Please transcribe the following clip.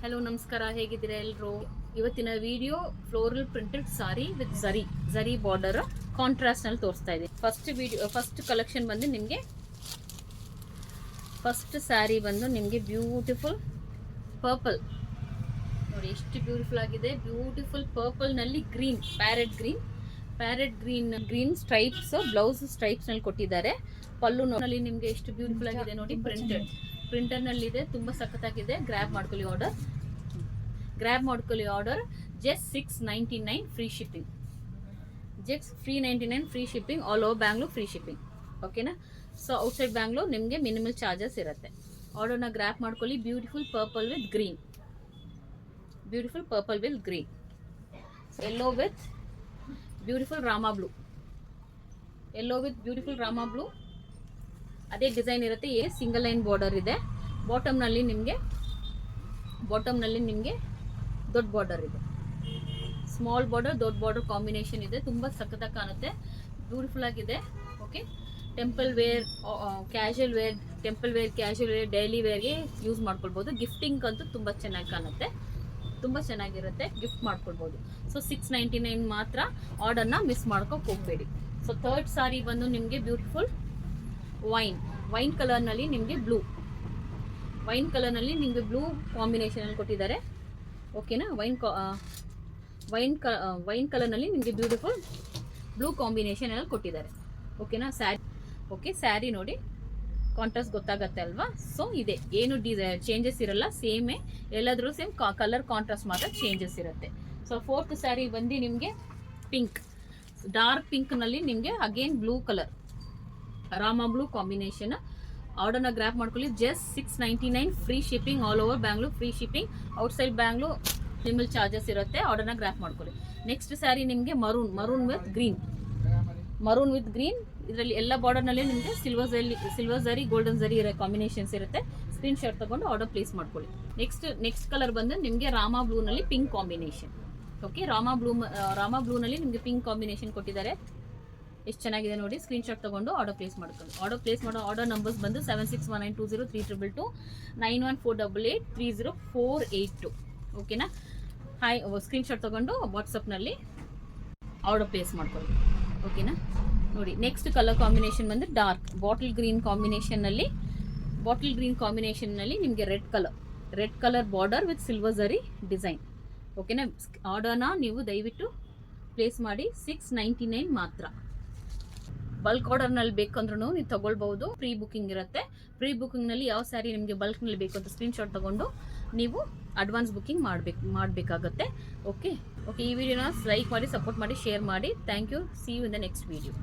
Hello ನಮಸ್ಕಾರ, ಹೇಗಿದ್ದೀರಾ ಎಲ್ಲರೂ? ಇವತ್ತಿನ video floral printed sorry with zari border contrast ನಲ್ಲಿ ತೋರಿಸ್ತಾ ಇದೆ. ಫಸ್ಟ್ ಕಲೆಕ್ಷನ್ ಬಂದು ನಿಮಗೆ ಫಸ್ಟ್ ಸ್ಯಾರಿ ಬಂದು ನಿಮಗೆ ಬ್ಯೂಟಿಫುಲ್ ಪರ್ಪಲ್ ನೋಡಿ, ಎಷ್ಟು ಬ್ಯೂಟಿಫುಲ್ ಆಗಿದೆ. ಬ್ಯೂಟಿಫುಲ್ ಪರ್ಪಲ್ ನಲ್ಲಿ green, parrot green stripes, blouse stripes ನಲ್ಲಿ ಕೊಟ್ಟಿದ್ದಾರೆ. ಪಲ್ಲು ನಲ್ಲಿ ನಿಮಗೆ ಎಷ್ಟು ಬ್ಯೂಟಿಫುಲ್ ಆಗಿದೆ ನೋಡಿ. ಪ್ರಿಂಟರ್ ನಲ್ಲಿ ಇದೆ, ತುಂಬಾ ಸಖತ್ತಾಗಿದೆ. ಗ್ರ್ಯಾಬ್ ಮಾಡ್ಕೊಳ್ಳಿ order. Just 699 free shipping. Just 399 free shipping. All over Bangalore free shipping. ಓಕೆನಾ? ಸೊ ಔಟ್ಸೈಡ್ ಬ್ಯಾಂಗ್ಳೂರ್ ನಿಮಗೆ ಮಿನಿಮಲ್ ಚಾರ್ಜಸ್ ಇರುತ್ತೆ. ಆರ್ಡರ್ನ ಗ್ರ್ಯಾಬ್ ಮಾಡ್ಕೊಳ್ಳಿ. Beautiful purple with green, yellow with beautiful Rama blue. ಅದೇ ಡಿಸೈನ್ ಇರುತ್ತೆ. ಸಿಂಗಲ್ ಲೈನ್ ಬಾರ್ಡರ್ ಇದೆ. ಬಾಟಮ್ ನಲ್ಲಿ ನಿಮಗೆ ದೊಡ್ಡ ಬಾರ್ಡರ್ ಇದೆ. ಸ್ಮಾಲ್ ಬಾರ್ಡರ್, ದೊಡ್ಡ ಬಾರ್ಡರ್ ಕಾಂಬಿನೇಷನ್ ಇದೆ. ತುಂಬಾ ಸಖತ್ತಾಗಿ ಕಾಣುತ್ತೆ, ಬ್ಯೂಟಿಫುಲ್ ಆಗಿದೆ. Okay, temple wear, casual wear, daily ವೇರ್ಗೆ ಯೂಸ್ ಮಾಡ್ಕೊಳ್ಬಹುದು. ಗಿಫ್ಟಿಂಗ್ ಅಂತೂ ತುಂಬಾ ಚೆನ್ನಾಗಿ ಕಾಣುತ್ತೆ, ತುಂಬಾ ಚೆನ್ನಾಗಿರುತ್ತೆ. ಗಿಫ್ಟ್ ಮಾಡ್ಕೊಳ್ಬಹುದು. ಸೊ 699 ಮಾತ್ರ. ಆರ್ಡರ್ನ ಮಿಸ್ ಮಾಡ್ಕೋಕ್ ಹೋಗ್ಬೇಡಿ. ಸೊ ಥರ್ಡ್ ಸಾರಿ ಬಂದು ನಿಮಗೆ ಬ್ಯೂಟಿಫುಲ್ ವೈನ್ ಕಲರ್ ನಲ್ಲಿ ನಿಮಗೆ ಬ್ಲೂ ಕಾಂಬಿನೇಷನ್ ಅಲ್ಲಿ ಕೊಟ್ಟಿದ್ದಾರೆ. ಓಕೆನಾ? ವೈನ್ ಕಲರ್ ನಲ್ಲಿ ನಿಮಗೆ ಬ್ಯೂಟಿಫುಲ್ ಬ್ಲೂ ಕಾಂಬಿನೇಷನ್ ಅಲ್ಲಿ ಕೊಟ್ಟಿದ್ದಾರೆ. ಓಕೆನಾ? ಸ್ಯಾರಿ ನೋಡಿ, ಕಾಂಟ್ರಾಸ್ಟ್ ಗೊತ್ತಾಗತ್ತೆ ಅಲ್ವಾ? ಸೊ ಇದೆ, ಏನು ಚೇಂಜಸ್ ಇರಲ್ಲ, ಸೇಮೇ. ಎಲ್ಲಾದ್ರೂ ಸೇಮ್, ಕಲರ್ ಕಾಂಟ್ರಾಸ್ಟ್ ಮಾತ್ರ ಚೇಂಜಸ್ ಇರುತ್ತೆ. ಸೊ ಫೋರ್ತ್ ಸ್ಯಾರಿ ಬಂದು ನಿಮಗೆ ಡಾರ್ಕ್ ಪಿಂಕ್ ನಲ್ಲಿ ನಿಮಗೆ again blue colour, Rama blue combination. ಆರ್ಡರ್ನ ಗ್ರ್ಯಾಬ್ ಮಾಡ್ಕೊಳ್ಳಿ. Just 699 free shipping. All over Bangalore free shipping. Outside Bangalore minimal charges ಇರುತ್ತೆ. ಆರ್ಡರ್ನ ಗ್ರ್ಯಾಬ್ ಮಾಡ್ಕೊಳ್ಳಿ. ನೆಕ್ಸ್ಟ್ ಸ್ಯಾರಿ ನಿಮಗೆ ಮರೂನ್ ವಿತ್ ಗ್ರೀನ್. ಇದರಲ್ಲಿ ಎಲ್ಲ ಬಾರ್ಡರ್ ನಲ್ಲಿ ನಿಮಗೆ ಸಿಲ್ವರ್ ಝರಿ, ಗೋಲ್ಡನ್ ಝರಿ ಇರೋ ಕಾಂಬಿನೇಷನ್ಸ್ ಇರುತ್ತೆ. ಸ್ಕ್ರೀನ್ ಶಾಟ್ ತಗೊಂಡು ಆರ್ಡರ್ ಪ್ಲೇಸ್ ಮಾಡ್ಕೊಳ್ಳಿ. ನೆಕ್ಸ್ಟ್ ಕಲರ್ ಬಂದು ನಿಮಗೆ ರಾಮಾ ಬ್ಲೂ ನಲ್ಲಿ pink combination. Okay, Rama blue ನಲ್ಲಿ ನಿಮಗೆ ಪಿಂಕ್ ಕಾಂಬಿನೇಷನ್ ಕೊಟ್ಟಿದ್ದಾರೆ. ಎಷ್ಟು ಚೆನ್ನಾಗಿದೆ ನೋಡಿ. ಸ್ಕ್ರೀನ್ ಶಾಟ್ ತಗೊಂಡು ಆರ್ಡರ್ ಪ್ಲೇಸ್ ಮಾಡ್ಕೊಳ್ಳಿ. ಆರ್ಡರ್ ನಂಬರ್ಸ್ ಬಂದು 7619203222, 9148830482. ಓಕೆನಾ? ಸ್ಕ್ರೀನ್ ಶಾಟ್ ತಗೊಂಡು ವಾಟ್ಸಪ್ನಲ್ಲಿ ಆರ್ಡರ್ ಪ್ಲೇಸ್ ಮಾಡ್ಕೊಳ್ಳಿ. ಓಕೆನಾ? ನೋಡಿ, ನೆಕ್ಸ್ಟ್ ಕಲರ್ ಕಾಂಬಿನೇಷನ್ ಬಂದು ಡಾರ್ಕ್ ಬಾಟಲ್ ಗ್ರೀನ್ ಕಾಂಬಿನೇಷನ್ ನಲ್ಲಿ ನಿಮಗೆ red colour border with silver zari design. ಓಕೆನಾ? ಆರ್ಡರ್ನ ನೀವು ದಯವಿಟ್ಟು ಪ್ಲೇಸ್ ಮಾಡಿ. 699 ಮಾತ್ರ. ಬಲ್ಕ್ ಆರ್ಡರ್ ನಲ್ಲಿ ಬೇಕಂದ್ರೂ ನೀವು ತಗೊಳ್ಬಹುದು. ಪ್ರೀ ಬುಕಿಂಗ್ ಇರುತ್ತೆ. ಪ್ರೀ ಬುಕಿಂಗ್ ನಲ್ಲಿ ಯಾವ ಸ್ಯಾರಿ ನಿಮಗೆ ಬಲ್ಕ್ ನಲ್ಲಿ ಬೇಕು ಅಂತ ಸ್ಕ್ರೀನ್ ಶಾಟ್ ತಗೊಂಡು ನೀವು ಅಡ್ವಾನ್ಸ್ ಬುಕಿಂಗ್ ಮಾಡಬೇಕಾಗತ್ತೆ. ಓಕೆ, ಈ ವಿಡಿಯೋನ ಲೈಕ್ ಮಾಡಿ, ಸಪೋರ್ಟ್ ಮಾಡಿ, ಶೇರ್ ಮಾಡಿ. Thank you. See you in the next video.